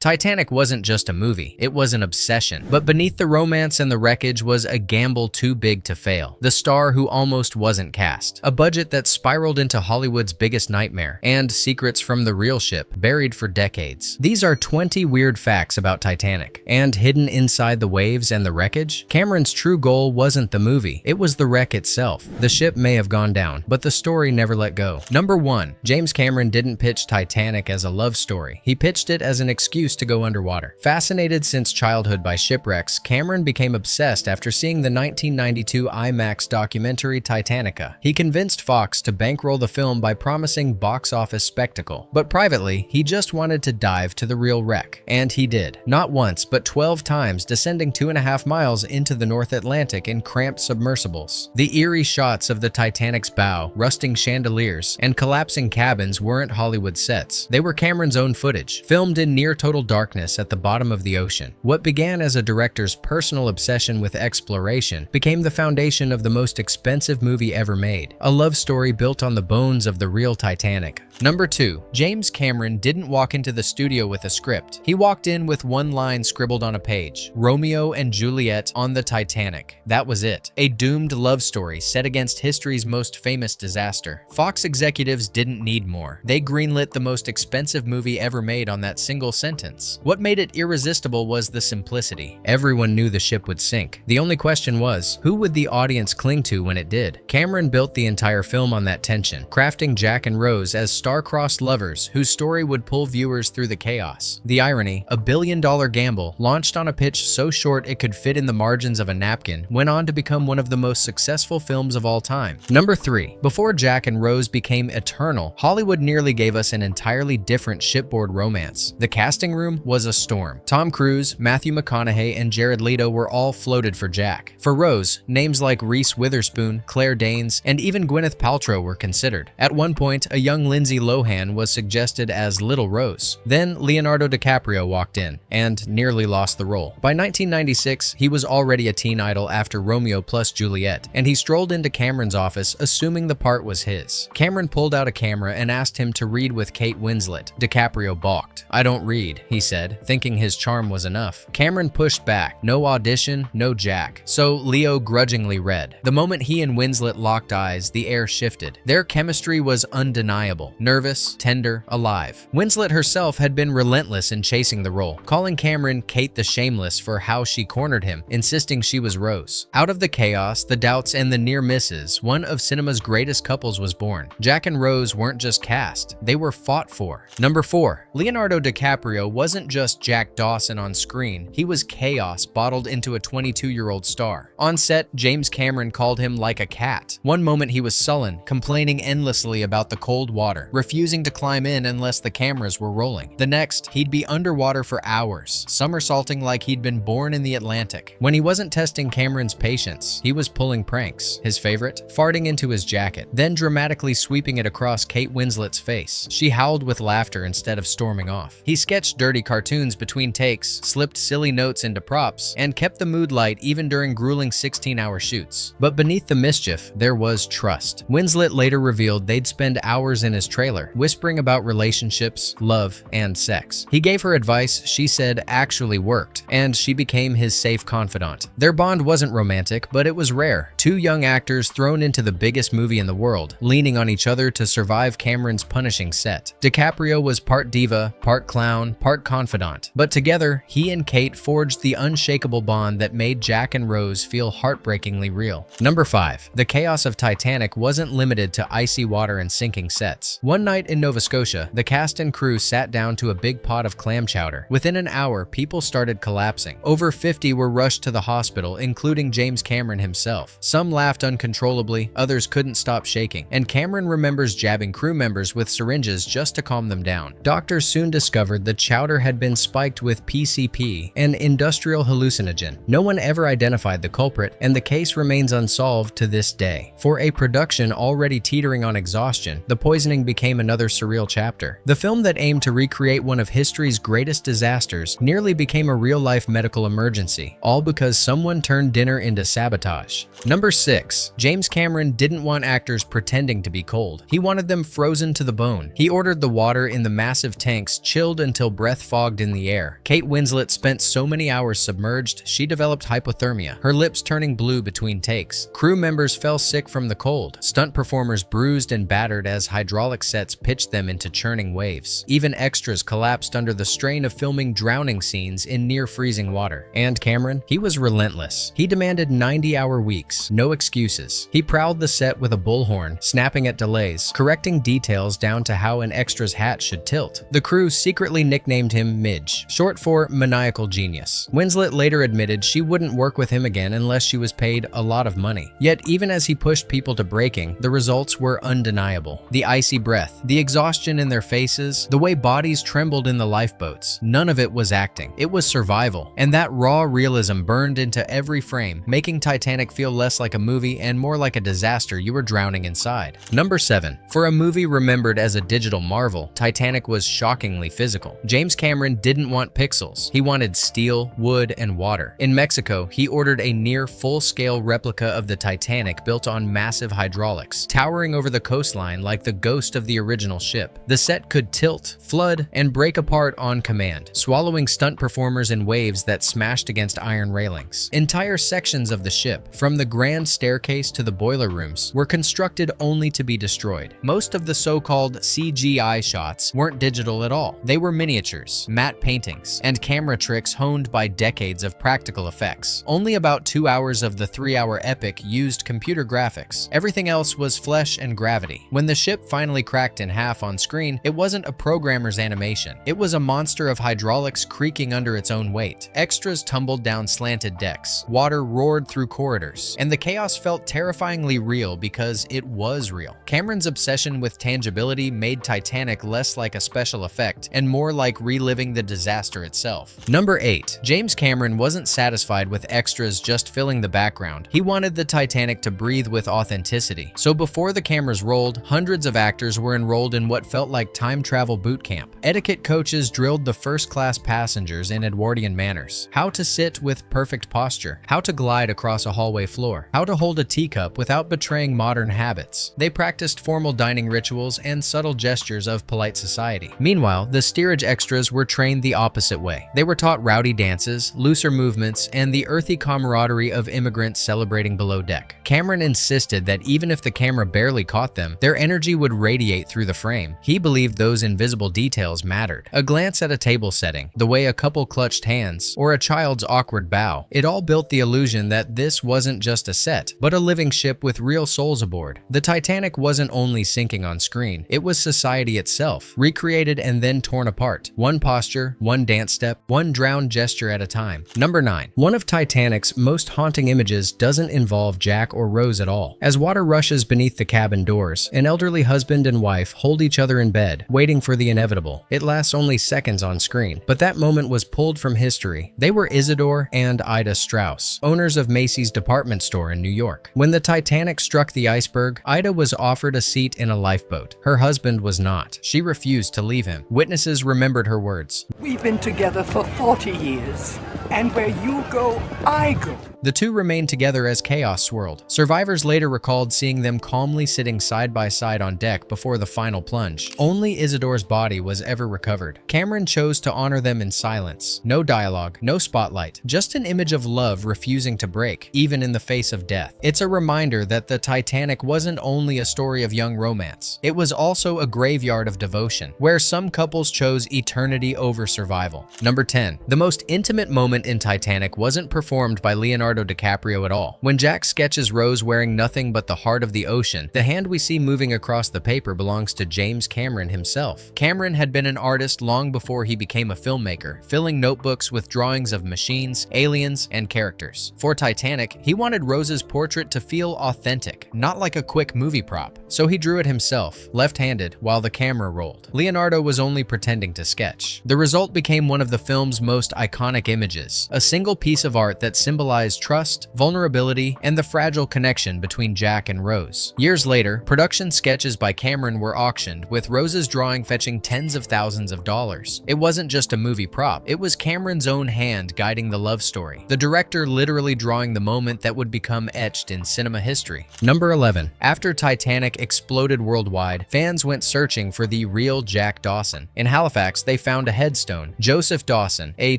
Titanic wasn't just a movie, it was an obsession. But beneath the romance and the wreckage was a gamble too big to fail. The star who almost wasn't cast. A budget that spiraled into Hollywood's biggest nightmare. And secrets from the real ship, buried for decades. These are 20 weird facts about Titanic. And hidden inside the waves and the wreckage, Cameron's true goal wasn't the movie, it was the wreck itself. The ship may have gone down, but the story never let go. Number 1. James Cameron didn't pitch Titanic as a love story. He pitched it as an excuse to go underwater. Fascinated since childhood by shipwrecks, Cameron became obsessed after seeing the 1992 IMAX documentary Titanica. He convinced Fox to bankroll the film by promising box office spectacle. But privately, he just wanted to dive to the real wreck. And he did. Not once, but 12 times, descending 2.5 miles into the North Atlantic in cramped submersibles. The eerie shots of the Titanic's bow, rusting chandeliers, and collapsing cabins weren't Hollywood sets. They were Cameron's own footage, filmed in near-total darkness at the bottom of the ocean. What began as a director's personal obsession with exploration became the foundation of the most expensive movie ever made, a love story built on the bones of the real Titanic. Number 2. James Cameron didn't walk into the studio with a script. He walked in with one line scribbled on a page: Romeo and Juliet on the Titanic. That was it. A doomed love story set against history's most famous disaster. Fox executives didn't need more. They greenlit the most expensive movie ever made on that single sentence. What made it irresistible was the simplicity. Everyone knew the ship would sink. The only question was, who would the audience cling to when it did? Cameron built the entire film on that tension, crafting Jack and Rose as star-crossed lovers whose story would pull viewers through the chaos. The irony, a billion-dollar gamble, launched on a pitch so short it could fit in the margins of a napkin, went on to become one of the most successful films of all time. Number 3. Before Jack and Rose became eternal, Hollywood nearly gave us an entirely different shipboard romance. The casting room was a storm. Tom Cruise, Matthew McConaughey, and Jared Leto were all floated for Jack. For Rose, names like Reese Witherspoon, Claire Danes, and even Gwyneth Paltrow were considered. At one point, a young Lindsay Lohan was suggested as Little Rose. Then Leonardo DiCaprio walked in and nearly lost the role. By 1996, he was already a teen idol after Romeo plus Juliet, and he strolled into Cameron's office assuming the part was his. Cameron pulled out a camera and asked him to read with Kate Winslet. DiCaprio balked. "I don't read," he said, thinking his charm was enough. Cameron pushed back. No audition, no Jack. So Leo grudgingly read. The moment he and Winslet locked eyes, the air shifted. Their chemistry was undeniable. Nervous, tender, alive. Winslet herself had been relentless in chasing the role, calling Cameron Kate the Shameless for how she cornered him, insisting she was Rose. Out of the chaos, the doubts, and the near misses, one of cinema's greatest couples was born. Jack and Rose weren't just cast, they were fought for. Number 4. Leonardo DiCaprio wasn't just Jack Dawson on screen, he was chaos bottled into a 22-year-old star. On set, James Cameron called him like a cat. One moment he was sullen, complaining endlessly about the cold water, refusing to climb in unless the cameras were rolling. The next, he'd be underwater for hours, somersaulting like he'd been born in the Atlantic. When he wasn't testing Cameron's patience, he was pulling pranks. His favorite? Farting into his jacket, then dramatically sweeping it across Kate Winslet's face. She howled with laughter instead of storming off. He sketched dirty cartoons between takes, slipped silly notes into props, and kept the mood light even during grueling 16-hour shoots. But beneath the mischief, there was trust. Winslet later revealed they'd spend hours in his trailer, whispering about relationships, love, and sex. He gave her advice she said actually worked, and she became his safe confidant. Their bond wasn't romantic, but it was rare. Two young actors thrown into the biggest movie in the world, leaning on each other to survive Cameron's punishing set. DiCaprio was part diva, part clown, part confidant, but together, he and Kate forged the unshakable bond that made Jack and Rose feel heartbreakingly real. Number 5. The chaos of Titanic wasn't limited to icy water and sinking sets. One night in Nova Scotia, the cast and crew sat down to a big pot of clam chowder. Within an hour, people started collapsing. Over 50 were rushed to the hospital, including James Cameron himself. Some laughed uncontrollably, others couldn't stop shaking, and Cameron remembers jabbing crew members with syringes just to calm them down. Doctors soon discovered the chowder had been spiked with PCP, an industrial hallucinogen. No one ever identified the culprit, and the case remains unsolved to this day. For a production already teetering on exhaustion, the poisoning became became another surreal chapter. The film that aimed to recreate one of history's greatest disasters nearly became a real-life medical emergency, all because someone turned dinner into sabotage. Number 6. James Cameron didn't want actors pretending to be cold. He wanted them frozen to the bone. He ordered the water in the massive tanks chilled until breath fogged in the air. Kate Winslet spent so many hours submerged, she developed hypothermia, her lips turning blue between takes. Crew members fell sick from the cold. Stunt performers bruised and battered as hydraulic sets pitched them into churning waves. Even extras collapsed under the strain of filming drowning scenes in near-freezing water. And Cameron? He was relentless. He demanded 90-hour weeks, no excuses. He prowled the set with a bullhorn, snapping at delays, correcting details down to how an extra's hat should tilt. The crew secretly nicknamed him Midge, short for maniacal genius. Winslet later admitted she wouldn't work with him again unless she was paid a lot of money. Yet even as he pushed people to breaking, the results were undeniable. The icy breath, the exhaustion in their faces, the way bodies trembled in the lifeboats, none of it was acting. It was survival. And that raw realism burned into every frame, making Titanic feel less like a movie and more like a disaster you were drowning inside. Number 7. For a movie remembered as a digital marvel, Titanic was shockingly physical. James Cameron didn't want pixels. He wanted steel, wood, and water. In Mexico, he ordered a near full-scale replica of the Titanic built on massive hydraulics, towering over the coastline like the ghost of the original ship. The set could tilt, flood, and break apart on command, swallowing stunt performers in waves that smashed against iron railings. Entire sections of the ship, from the grand staircase to the boiler rooms, were constructed only to be destroyed. Most of the so-called CGI shots weren't digital at all. They were miniatures, matte paintings, and camera tricks honed by decades of practical effects. Only about 2 hours of the 3-hour epic used computer graphics. Everything else was flesh and gravity. When the ship finally cracked in half on screen, it wasn't a programmer's animation. It was a monster of hydraulics creaking under its own weight. Extras tumbled down slanted decks. Water roared through corridors. And the chaos felt terrifyingly real because it was real. Cameron's obsession with tangibility made Titanic less like a special effect and more like reliving the disaster itself. Number 8. James Cameron wasn't satisfied with extras just filling the background. He wanted the Titanic to breathe with authenticity. So before the cameras rolled, hundreds of actors were enrolled in what felt like time travel boot camp. Etiquette coaches drilled the first-class passengers in Edwardian manners. How to sit with perfect posture. How to glide across a hallway floor. How to hold a teacup without betraying modern habits. They practiced formal dining rituals and subtle gestures of polite society. Meanwhile, the steerage extras were trained the opposite way. They were taught rowdy dances, looser movements, and the earthy camaraderie of immigrants celebrating below deck. Cameron insisted that even if the camera barely caught them, their energy would radiate through the frame. He believed those invisible details mattered. A glance at a table setting, the way a couple clutched hands, or a child's awkward bow. It all built the illusion that this wasn't just a set, but a living ship with real souls aboard. The Titanic wasn't only sinking on screen, it was society itself, recreated and then torn apart. One posture, one dance step, one drowned gesture at a time. Number 9. One of Titanic's most haunting images doesn't involve Jack or Rose at all. As water rushes beneath the cabin doors, an elderly husband and wife hold each other in bed, waiting for the inevitable. It lasts only seconds on screen, but that moment was pulled from history. They were Isidore and Ida Strauss, owners of Macy's department store in New York. When the Titanic struck the iceberg, Ida was offered a seat in a lifeboat. Her husband was not. She refused to leave him. Witnesses remembered her words. "We've been together for 40 years, and where you go, I go." The two remained together as chaos swirled. Survivors later recalled seeing them calmly sitting side by side on deck before the final plunge. Only Isidore's body was ever recovered. Cameron chose to honor them in silence. No dialogue, no spotlight, just an image of love refusing to break, even in the face of death. It's a reminder that the Titanic wasn't only a story of young romance. It was also a graveyard of devotion, where some couples chose eternity over survival. Number 10. The most intimate moment in Titanic wasn't performed by Leonardo DiCaprio at all. When Jack sketches Rose wearing nothing but the heart of the ocean, the hand we see moving across the paper belongs to James Cameron himself. Cameron had been an artist long before he became a filmmaker, filling notebooks with drawings of machines, aliens, and characters. For Titanic, he wanted Rose's portrait to feel authentic, not like a quick movie prop. So he drew it himself, left-handed, while the camera rolled. Leonardo was only pretending to sketch. The result became one of the film's most iconic images, a single piece of art that symbolized trust, vulnerability, and the fragile connection between Jack and Rose. Years later, production sketches by Cameron were auctioned, with Rose's drawing fetching tens of thousands of dollars. It wasn't just a movie prop, it was Cameron's own hand guiding the love story, the director literally drawing the moment that would become etched in cinema history. Number 11. After Titanic exploded worldwide, fans went searching for the real Jack Dawson. In Halifax, they found a headstone, Joseph Dawson, a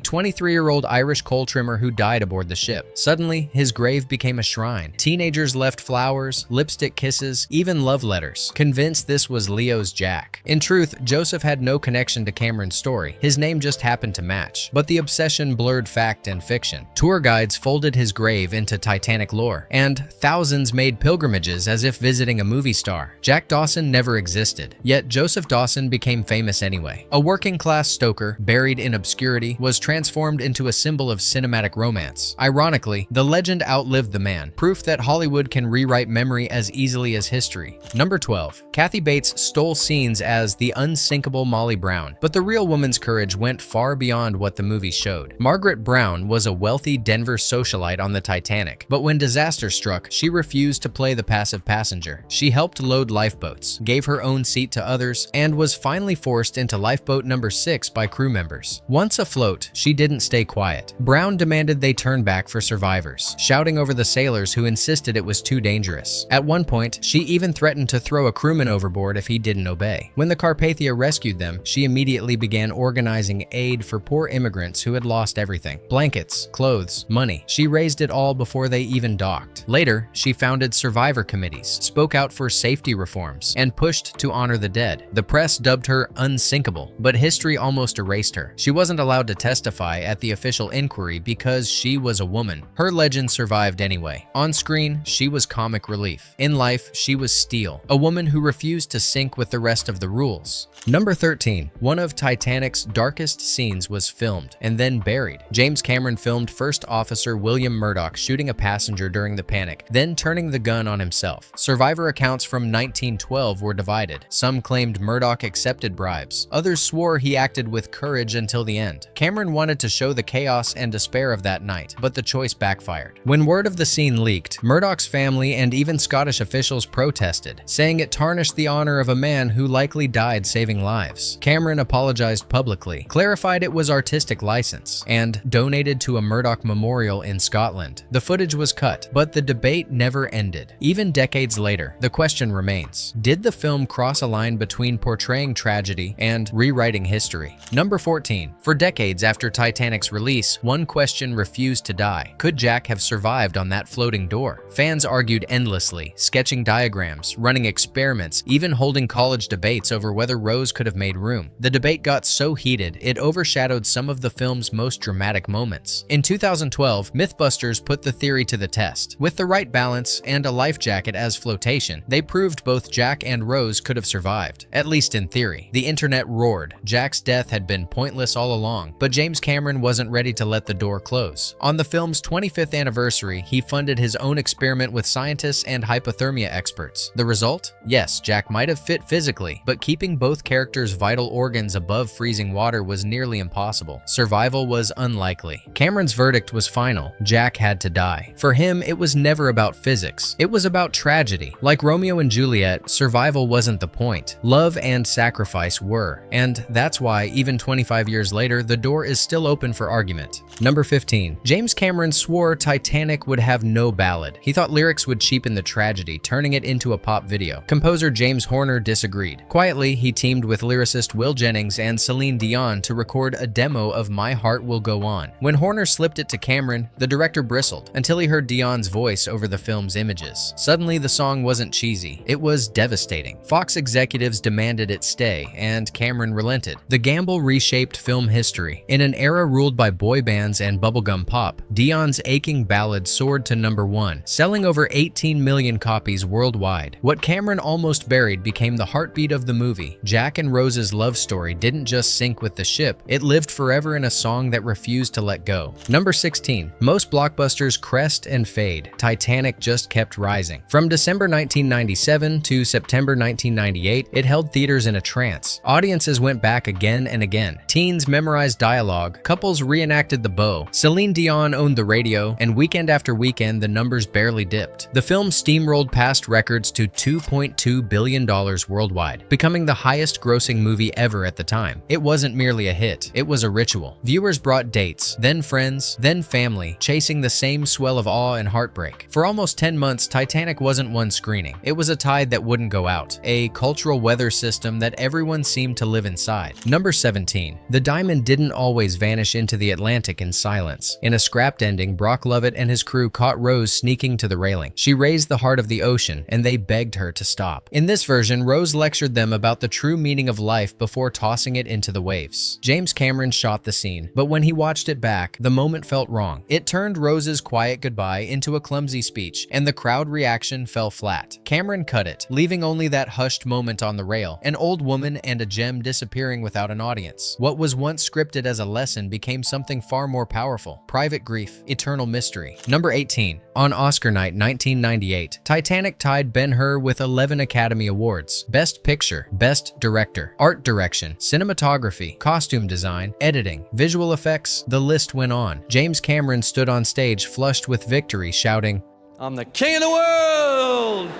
23-year-old Irish coal trimmer who died aboard the ship. Suddenly, his grave became a shrine. Teenagers left flowers, lipstick kisses, even love letters, convinced this was Leo's Jack. In truth, Joseph had no connection to Cameron's story. His name just happened to match. But the obsession blurred fact and fiction. Tour guides folded his grave into Titanic lore, and thousands made pilgrimages as if visiting a movie star. Jack Dawson never existed, yet Joseph Dawson became famous anyway. A working-class stoker, buried in obscurity, was transformed into a symbol of cinematic romance. Ironically, the legend outlived the man, proof that Hollywood can rewrite memory as easily as history. Number 12. Kathy Bates stole scenes as the unsinkable Molly Brown, but the real woman's courage went far beyond what the movie showed. Margaret Brown was a wealthy Denver socialite on the Titanic, but when disaster struck, she refused to play the passive passenger. She helped load lifeboats, gave her own seat to others, and was finally forced into lifeboat number 6 by crew members. Once afloat, she didn't stay quiet. Brown demanded they turn back for survivors, shouting over the sailors who insisted it was too dangerous. At one point, she even threatened to throw a crewman overboard if he didn't obey. When the Carpathia rescued them, she immediately began organizing aid for poor immigrants who had lost everything: blankets, clothes, money. She raised it all before they even docked. Later, she founded survivor committees, spoke out for safety reforms, and pushed to honor the dead. The press dubbed her unsinkable, but history almost erased her. She wasn't allowed to testify at the official inquiry because she was a woman. Her legend survived anyway. On screen, she was comic relief. In life, she was steel, a woman who refused to sink with the rest of the rules. Number 13. One of Titanic's darkest scenes was filmed and then buried. James Cameron filmed First Officer William Murdoch shooting a passenger during the panic, then turning the gun on himself. Survivor accounts from 1912 were divided. Some claimed Murdoch accepted bribes. Others swore he acted with courage until the end. Cameron wanted to show the chaos and despair of that night, but the choice backfired. When word of the scene leaked, Murdoch's family and even Scottish officials protested, saying it tarnished the honor of a man who likely died saving lives. Cameron apologized publicly, clarified it was artistic license, and donated to a Murdoch memorial in Scotland. The footage was cut, but the debate never ended. Even decades later, the question remains: did the film cross a line between portraying tragedy and rewriting history? Number 14. For decades after Titanic's release, one question refused to die: could Jack have survived on that floating door? Fans argued endlessly, sketching diagrams, running experiments, even holding college debates over whether Rose could have made room. The debate got so heated, it overshadowed some of the film's most dramatic moments. In 2012, Mythbusters put the theory to the test. With the right balance and a life jacket as flotation, they proved both Jack and Rose could have survived, at least in theory. The internet roared. Jack's death had been pointless all along, but James Cameron wasn't ready to let the door close. On the film's 25th anniversary, he funded his own experiment with scientists and hypothermia experts. The result? Yes, Jack might have fit physically, but keeping both characters' vital organs above freezing water was nearly impossible. Survival was unlikely. Cameron's verdict was final. Jack had to die. For him, it was never about physics. It was about tragedy. Like Romeo and Juliet, survival wasn't the point. Love and sacrifice were. And that's why, even 25 years later, the door is still open for argument. Number 15. James Cameron swore Titanic would have no ballad. He thought lyrics would cheapen the tragedy, turning it into a pop video. Composer James Horner disagreed. Quietly, he teamed with lyricist Will Jennings and Celine Dion to record a demo of My Heart Will Go On. When Horner slipped it to Cameron, the director bristled until he heard Dion's voice over the film's images. Suddenly, the song wasn't cheesy. It was devastating. Fox executives demanded it stay, and Cameron relented. The gamble reshaped film history. In an era ruled by boy bands and bubblegum pop, Dion's aching ballad soared to number 1, selling over 18 million copies worldwide. What Cameron almost buried became the heartbeat of the movie. Jack and Rose's love story didn't just sink with the ship, it lived forever in a song that refused to let go. Number 16. Most blockbusters crest and fade. Titanic just kept rising. From December 1997 to September 1998, it held theaters in a trance. Audiences went back again and again. Teens memorized dialogue, couples reenacted the bow, Celine Dion owned the radio radio, and weekend after weekend the numbers barely dipped. The film steamrolled past records to $2.2 billion worldwide, becoming the highest-grossing movie ever at the time. It wasn't merely a hit, it was a ritual. Viewers brought dates, then friends, then family, chasing the same swell of awe and heartbreak. For almost 10 months, Titanic wasn't one screening. It was a tide that wouldn't go out, a cultural weather system that everyone seemed to live inside. Number 17. The diamond didn't always vanish into the Atlantic in silence. In a scrapped ending, Brock Lovett and his crew caught Rose sneaking to the railing. She raised the heart of the ocean, and they begged her to stop. In this version, Rose lectured them about the true meaning of life before tossing it into the waves. James Cameron shot the scene, but when he watched it back, the moment felt wrong. It turned Rose's quiet goodbye into a clumsy speech, and the crowd reaction fell flat. Cameron cut it, leaving only that hushed moment on the rail, an old woman and a gem disappearing without an audience. What was once scripted as a lesson became something far more powerful: private grief, eternal mystery. Number 18. On Oscar night 1998, Titanic tied Ben-Hur with 11 Academy Awards: Best Picture, Best Director, Art Direction, Cinematography, Costume Design, Editing, Visual Effects. The list went on. James Cameron stood on stage flushed with victory, shouting, "I'm the king of the world!"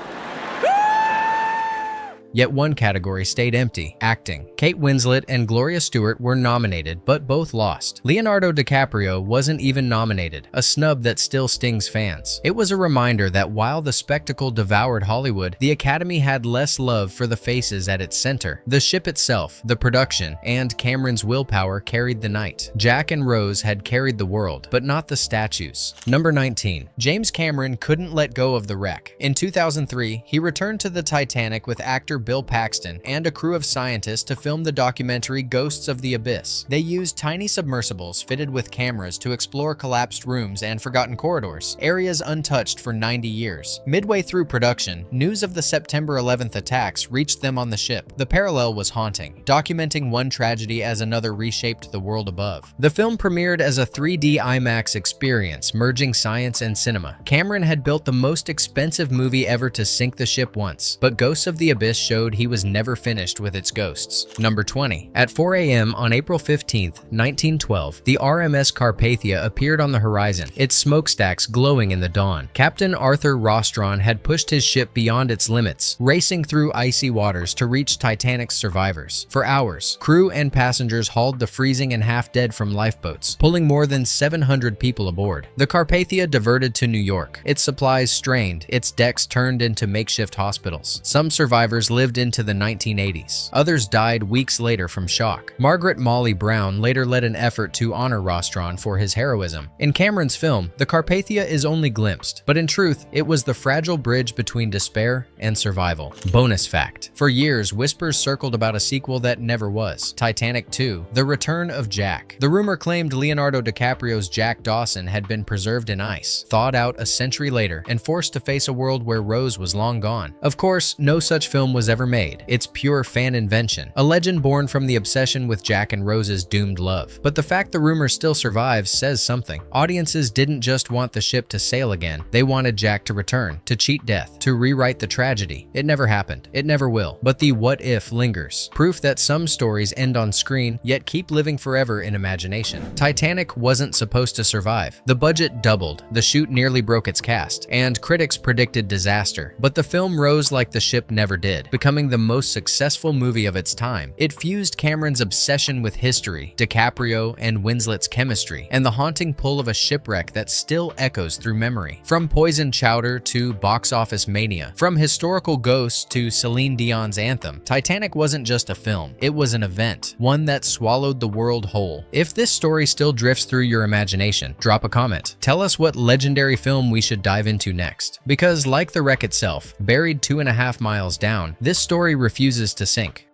Yet one category stayed empty: acting. Kate Winslet and Gloria Stewart were nominated, but both lost. Leonardo DiCaprio wasn't even nominated, a snub that still stings fans. It was a reminder that while the spectacle devoured Hollywood, the Academy had less love for the faces at its center. The ship itself, the production, and Cameron's willpower carried the night. Jack and Rose had carried the world, but not the statues. Number 19. James Cameron couldn't let go of the wreck. In 2003, he returned to the Titanic with actor Bill Paxton and a crew of scientists to film the documentary Ghosts of the Abyss. They used tiny submersibles fitted with cameras to explore collapsed rooms and forgotten corridors, areas untouched for 90 years. Midway through production, news of the September 11th attacks reached them on the ship. The parallel was haunting, documenting one tragedy as another reshaped the world above. The film premiered as a 3D IMAX experience, merging science and cinema. Cameron had built the most expensive movie ever to sink the ship once, but Ghosts of the Abyss showed he was never finished with its ghosts. Number 20. At 4 a.m. on April 15, 1912, the RMS Carpathia appeared on the horizon, its smokestacks glowing in the dawn. Captain Arthur Rostron had pushed his ship beyond its limits, racing through icy waters to reach Titanic's survivors. For hours, crew and passengers hauled the freezing and half-dead from lifeboats, pulling more than 700 people aboard. The Carpathia diverted to New York, its supplies strained, its decks turned into makeshift hospitals. Some survivors lived into the 1980s. Others died weeks later from shock. Margaret Molly Brown later led an effort to honor Rostron for his heroism. In Cameron's film, the Carpathia is only glimpsed, but in truth, it was the fragile bridge between despair and survival. Bonus fact: for years, whispers circled about a sequel that never was: Titanic 2, The Return of Jack. The rumor claimed Leonardo DiCaprio's Jack Dawson had been preserved in ice, thawed out a century later, and forced to face a world where Rose was long gone. Of course, no such film was ever made. It's pure fan invention, a legend born from the obsession with Jack and Rose's doomed love. But the fact the rumor still survives says something. Audiences didn't just want the ship to sail again, they wanted Jack to return, to cheat death, to rewrite the tragedy. It never happened. It never will. But the what if lingers, proof that some stories end on screen, yet keep living forever in imagination. Titanic wasn't supposed to survive. The budget doubled, the shoot nearly broke its cast, and critics predicted disaster. But the film rose like the ship never did, becoming the most successful movie of its time. It fused Cameron's obsession with history, DiCaprio and Winslet's chemistry, and the haunting pull of a shipwreck that still echoes through memory. From poisoned chowder to box office mania, from historical ghosts to Celine Dion's Anthem, Titanic wasn't just a film, it was an event, one that swallowed the world whole. If this story still drifts through your imagination, drop a comment. Tell us what legendary film we should dive into next. Because like the wreck itself, buried 2.5 miles down, this story refuses to sink.